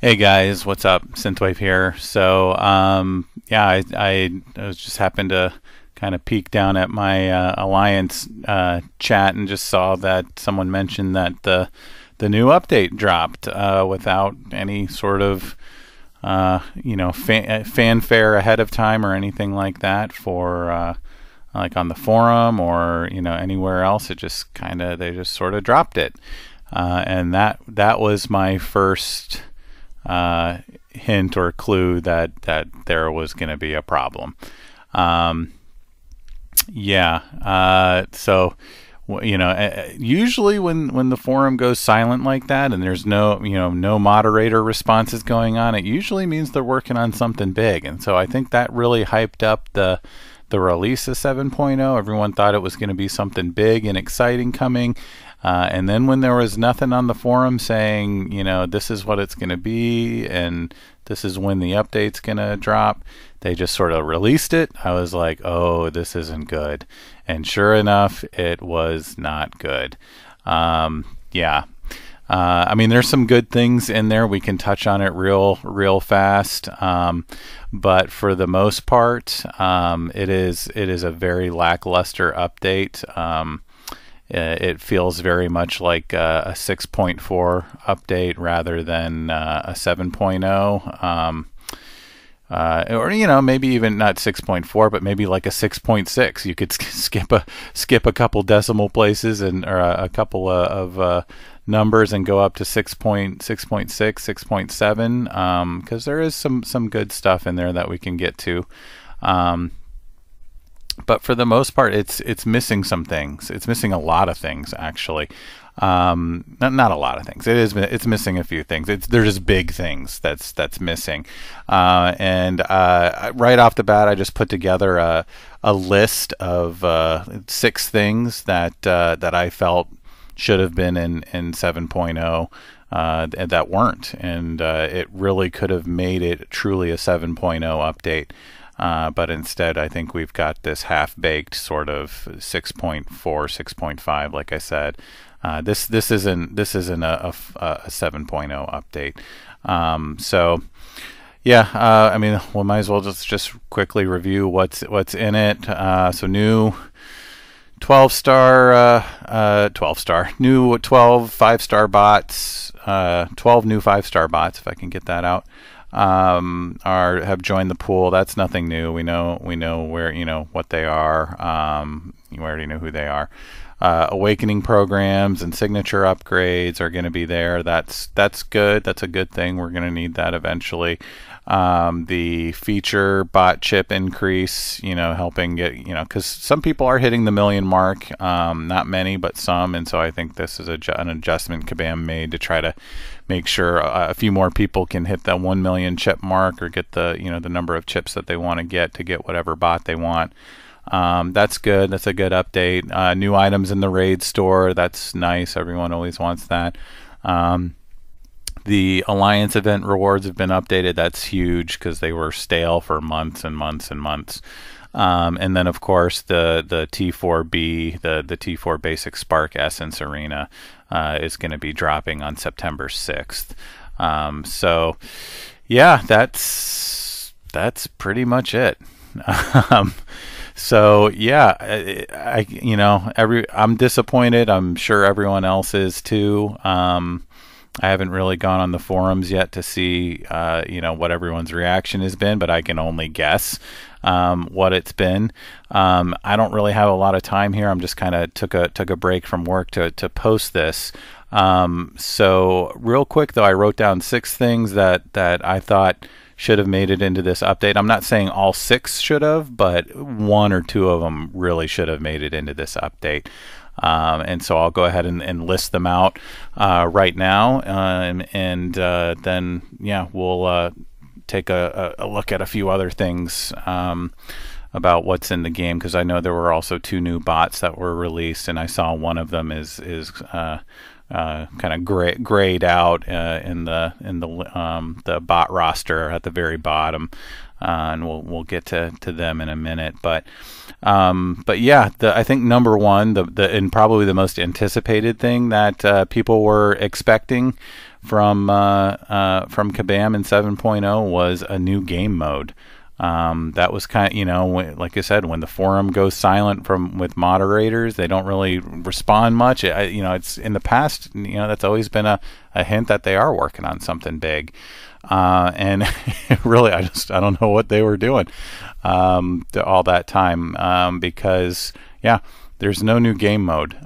Hey guys, what's up? Synthwave here. Yeah, I was just happened to kind of peek down at my Alliance chat and just saw that someone mentioned that the new update dropped without any sort of fanfare ahead of time or anything like that for like on the forum or anywhere else. It just they just sort of dropped it, and that was my first hint or clue that there was going to be a problem. Usually when the forum goes silent like that and there's no moderator responses going on, it usually means they're working on something big. And so I think that really hyped up the release of 7.0. Everyone thought it was going to be something big and exciting coming. And then when there was nothing on the forum saying, this is what it's going to be and this is when the update's going to drop, they just sort of released it. I was like, oh, this isn't good. And sure enough, it was not good. There's some good things in there. We can touch on it real fast. But for the most part, it is a very lackluster update. It feels very much like a 6.4 update rather than a 7.0. Or maybe even not 6.4, but maybe like a 6.6. You could skip a couple decimal places or a couple of numbers and go up to 6.6, 6.7, because there is some good stuff in there that we can get to. But for the most part, it's missing some things. It's missing a lot of things, actually. Not a lot of things. It's missing a few things. They're just big things that's missing. Right off the bat, I just put together a list of 6 things that I felt should have been in 7.0 that weren't, and it really could have made it truly a 7.0 update. But instead, I think we've got this half-baked sort of 6.4, 6.5. Like I said, this isn't a 7.0 update. We might as well just quickly review what's in it. So new 12 5-star bots, 12 new 5-star bots, if I can get that out. Have joined the pool. That's nothing new. We know where what they are. You already know who they are. Awakening programs and signature upgrades are going to be there. That's good. That's a good thing. We're going to need that eventually. The feature bot chip increase, helping get, because some people are hitting the 1 million mark. Not many, but some. And so I think this is an adjustment Kabam made to try to make sure a few more people can hit that 1 million chip mark or get the the number of chips that they want to get whatever bot they want. That's good. That's a good update. New items in the raid store. That's nice. Everyone always wants that. The Alliance event rewards have been updated. That's huge because they were stale for months and months and months. And then, of course, the T4B, the T4 Basic Spark Essence Arena is going to be dropping on September 6th. That's pretty much it. I'm disappointed. I'm sure everyone else is too. I haven't really gone on the forums yet to see, what everyone's reaction has been, but I can only guess what it's been. I don't really have a lot of time here. I'm just kind of took a break from work to post this. So real quick though, I wrote down 6 things that I thought should have made it into this update. I'm not saying all 6 should have, but 1 or 2 of them really should have made it into this update. And so I'll go ahead and list them out right now, and then we'll take a look at a few other things about what's in the game, because I know there were also 2 new bots that were released, and I saw one of them is kind of grayed out in the bot roster at the very bottom. and we'll get to them in a minute. But yeah, I think number one, and probably the most anticipated thing that people were expecting from Kabam in 7.0 was a new game mode. That was kind of, like I said, when the forum goes silent with moderators, they don't really respond much. It's in the past, that's always been a hint that they are working on something big. And really, I don't know what they were doing all that time, because yeah, there's no new game mode.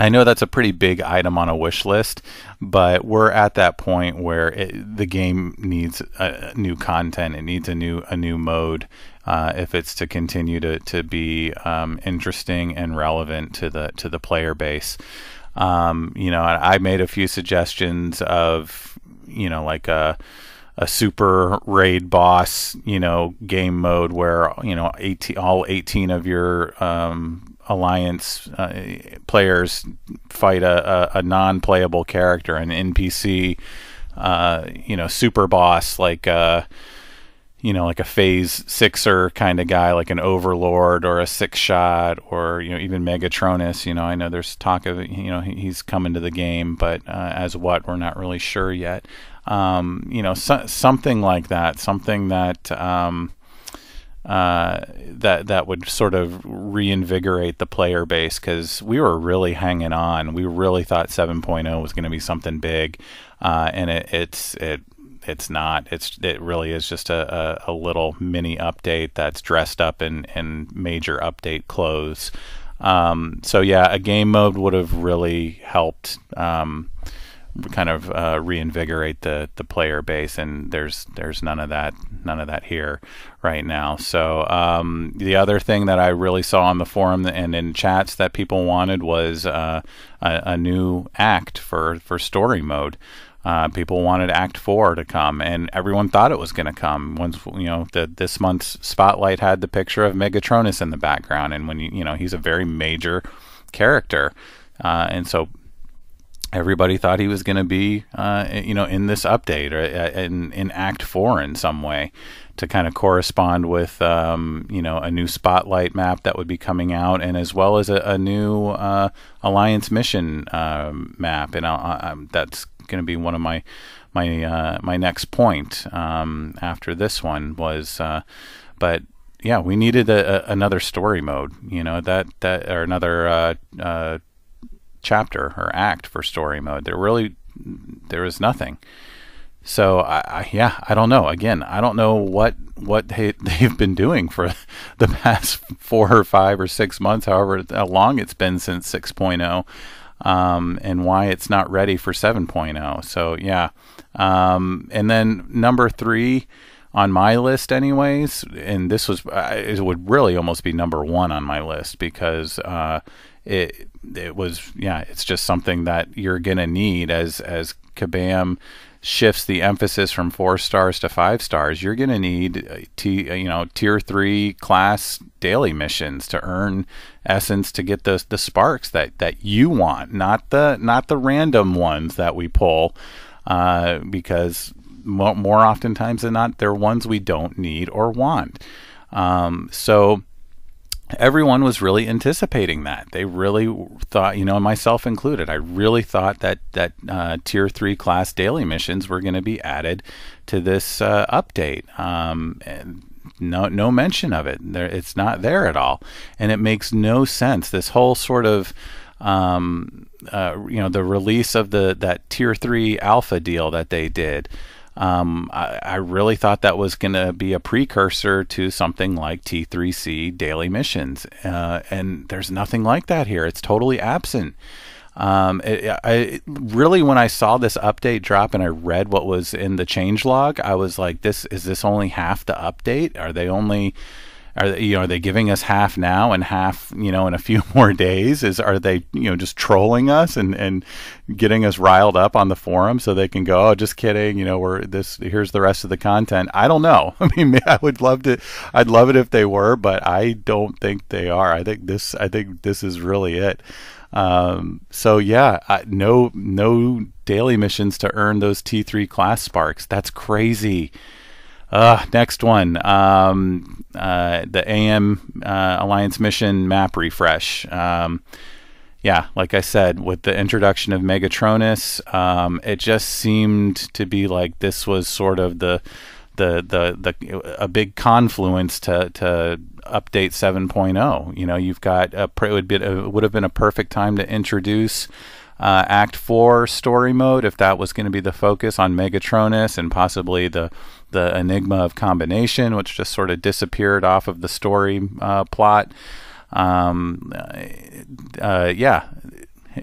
I know that's a pretty big item on a wish list, but we're at that point where the game needs new content. It needs a new mode if it's to continue to be interesting and relevant to the player base. I made a few suggestions of like a super raid boss game mode where all 18 of your alliance players fight a non-playable character, an NPC, super boss, like a phase sixer kind of guy, like an overlord or a six shot, or even Megatronus. I know there's talk of he's coming to the game, but as what, we're not really sure yet. Something like that, something that that would sort of reinvigorate the player base, because we were really hanging on. We really thought 7.0 was going to be something big, and it's not. It really is just a little mini update that's dressed up in major update clothes. So yeah, a game mode would have really helped kind of reinvigorate the player base, and there's none of that here right now. So the other thing that I really saw on the forum and in chats that people wanted was a new act for story mode. People wanted Act 4 to come, and everyone thought it was going to come. Once this month's spotlight had the picture of Megatronus in the background, and when he's a very major character, and so everybody thought he was going to be, in this update, or in Act 4 in some way, to kind of correspond with, a new Spotlight map that would be coming out, and as well as a new Alliance mission map. And that's going to be one of my next point after this one was, but yeah, we needed another story mode, or another chapter or act for story mode. There was nothing. So I don't know. Again, I don't know what they've been doing for the past 4 or 5 or 6 months, however how long it's been since 6.0, and why it's not ready for 7.0. So yeah, and then number 3 on my list, anyways, and this was it would really almost be number 1 on my list, because it was, yeah, it's just something that you're gonna need as Kabam shifts the emphasis from 4 stars to 5 stars. You're gonna need tier 3 class daily missions to earn essence, to get the sparks that you want, not the random ones that we pull, because more oftentimes than not, they're ones we don't need or want. So everyone was really anticipating that. They really thought, myself included, I really thought that tier 3 class daily missions were going to be added to this update. And no mention of it. It's not there at all, and it makes no sense. This whole sort of the release of that tier 3 alpha deal that they did. I really thought that was going to be a precursor to something like T3C daily missions, and there's nothing like that here. It's totally absent. I really, when I saw this update drop and I read what was in the changelog, I was like, is this only half the update? Are they giving us half now and half, in a few more days? Are they, just trolling us and getting us riled up on the forum so they can go, oh, just kidding, here's the rest of the content. I don't know. I mean, I'd love it if they were, but I don't think they are. I think this is really it. So yeah, no daily missions to earn those T3 class sparks. That's crazy. Next one, the AM Alliance Mission map refresh. Yeah, like I said, with the introduction of Megatronus, it just seemed to be like this was sort of a big confluence to update 7.0. You know, you've got it would have been a perfect time to introduce Act 4 story mode, if that was going to be the focus, on Megatronus and possibly the Enigma of Combination, which just sort of disappeared off of the story plot. Yeah,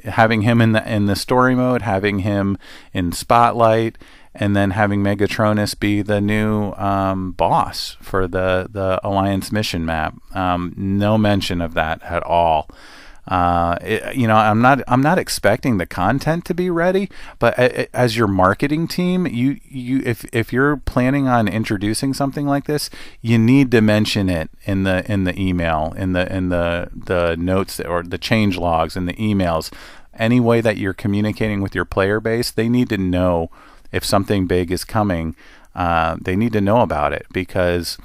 having him in the story mode, having him in Spotlight, and then having Megatronus be the new boss for the Alliance mission map. No mention of that at all. I'm not expecting the content to be ready, but as your marketing team, if you're planning on introducing something like this, you need to mention it in the email, in the notes or the change logs in the emails. Any way that you're communicating with your player base, they need to know if something big is coming. They need to know about it, because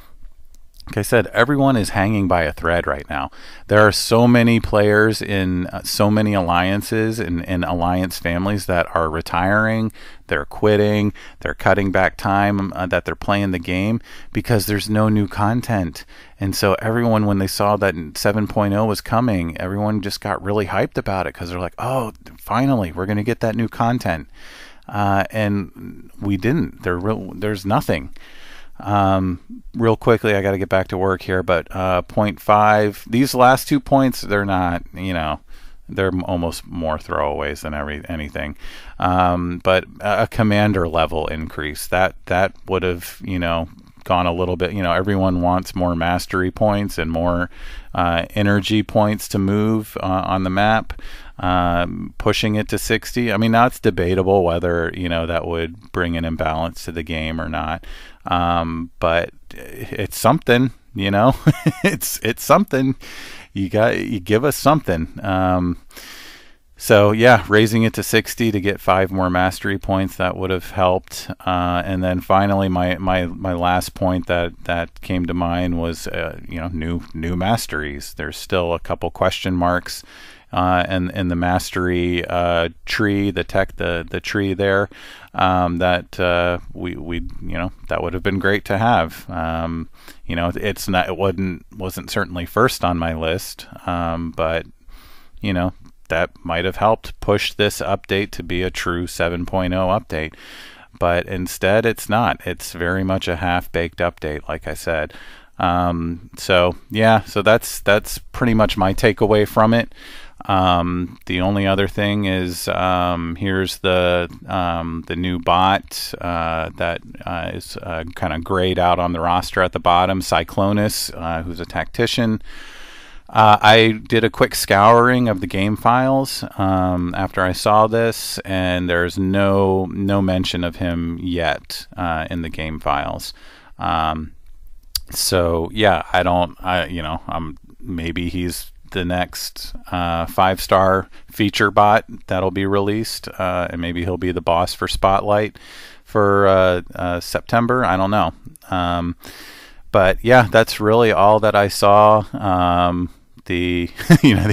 like I said, everyone is hanging by a thread right now. There are so many players in so many alliances and alliance families that are retiring, they're quitting, they're cutting back time that they're playing the game because there's no new content. And so everyone, when they saw that 7.0 was coming, everyone just got really hyped about it because they're like, oh, finally, we're going to get that new content. And we didn't. There's nothing. Real quickly, I got to get back to work here, but point 5, these last 2 points, they're not, they're almost more throwaways than anything. But a commander level increase, that would have, gone a little bit. Everyone wants more mastery points and more energy points to move on the map. Pushing it to 60. I mean, now it's debatable whether that would bring an imbalance to the game or not. But it's something. it's something. You give us something. So yeah, raising it to 60 to get 5 more mastery points, that would have helped. And then finally, my last point that came to mind was new masteries. There's still a couple question marks. And the mastery tree, the tree there, that we that would have been great to have. It wasn't certainly first on my list, but that might have helped push this update to be a true 7.0 update. But instead, it's not. It's very much a half-baked update, like I said. So that's pretty much my takeaway from it. The only other thing is here's the new bot that is kind of grayed out on the roster at the bottom, Cyclonus, who's a tactician. I did a quick scouring of the game files after I saw this, and there's no mention of him yet in the game files. So yeah, maybe he's the next 5-star feature bot that'll be released, and maybe he'll be the boss for Spotlight for September. I don't know. But yeah, that's really all that I saw. The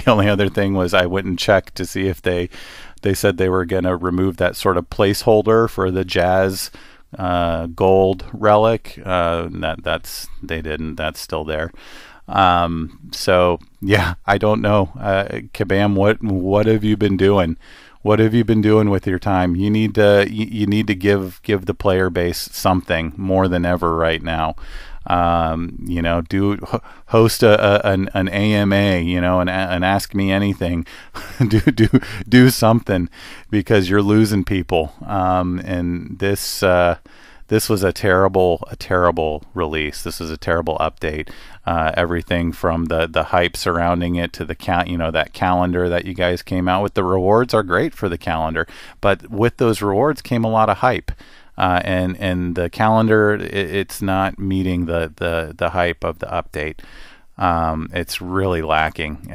only other thing was I went and checked to see if they said they were going to remove that sort of placeholder for the Jazz gold relic. They didn't. That's still there. So yeah, I don't know. Kabam, what have you been doing? What have you been doing with your time? You need to give the player base something more than ever right now. Host an AMA, and ask me anything. do something, because you're losing people. And this was a terrible release. This was a terrible update. Everything from the hype surrounding it to the that calendar that you guys came out with. The rewards are great for the calendar, but with those rewards came a lot of hype. And the calendar, it's not meeting the hype of the update. It's really lacking.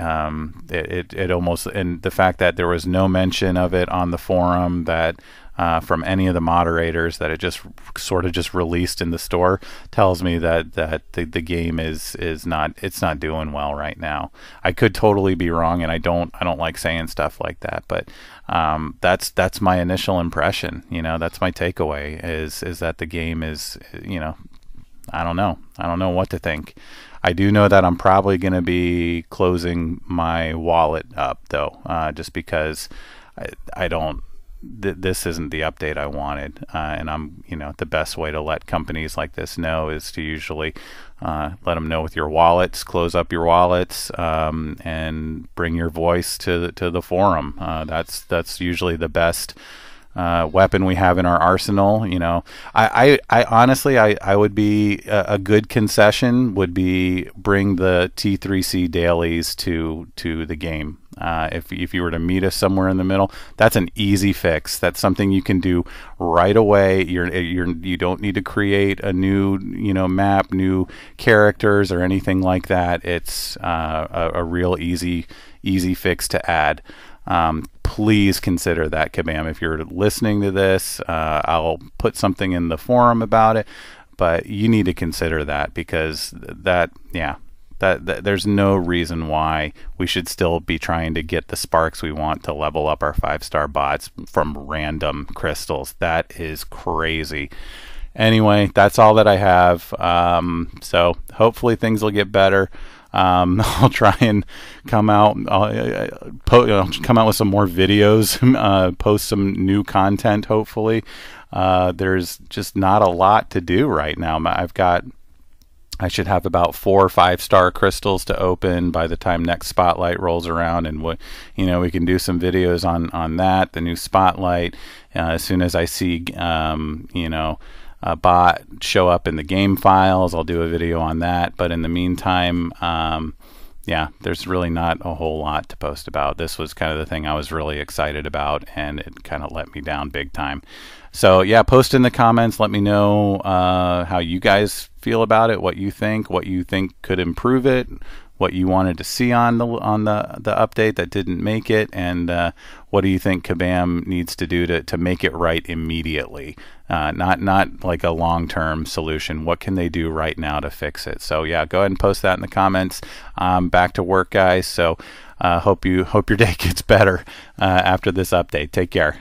It almost, and the fact that there was no mention of it on the forum, that from any of the moderators that it just sort of just released in the store tells me that the game is not, it's not doing well right now. I could totally be wrong, and I don't like saying stuff like that, but that's my initial impression. You know, that's my takeaway is that the game is, you know, I don't know what to think. I do know that I'm probably going to be closing my wallet up though, just because I don't. This isn't the update I wanted, and I'm, you know, the best way to let companies like this know is to usually let them know with your wallets, close up your wallets, and bring your voice to the forum. That's usually the best weapon we have in our arsenal. You know, I honestly, I would be a good concession would be bring the T3C dailies to the game. If you were to meet us somewhere in the middle, that's an easy fix. That's something you can do right away. You don't need to create a new, you know, map, new characters or anything like that. It's a real easy fix to add. Please consider that, Kabam. If you're listening to this, I'll put something in the forum about it, but you need to consider that, because that there's no reason why we should still be trying to get the sparks we want to level up our 5-star bots from random crystals. That is crazy. Anyway, that's all that I have. So hopefully things will get better. I'll try and come out. I'll come out with some more videos, post some new content. Hopefully, there's just not a lot to do right now. I should have about 4 or 5-star crystals to open by the time next spotlight rolls around, and we can do some videos on that, the new spotlight. As soon as I see a bot show up in the game files, I'll do a video on that. But in the meantime, there's really not a whole lot to post about. This was kind of the thing I was really excited about, and it kind of let me down big time. So yeah, post in the comments. Let me know how you guys feel about it, what you think could improve it, what you wanted to see on the update that didn't make it, and what do you think Kabam needs to do to make it right immediately? Not like a long-term solution. What can they do right now to fix it? So yeah, go ahead and post that in the comments. Back to work, guys. So hope your day gets better after this update. Take care.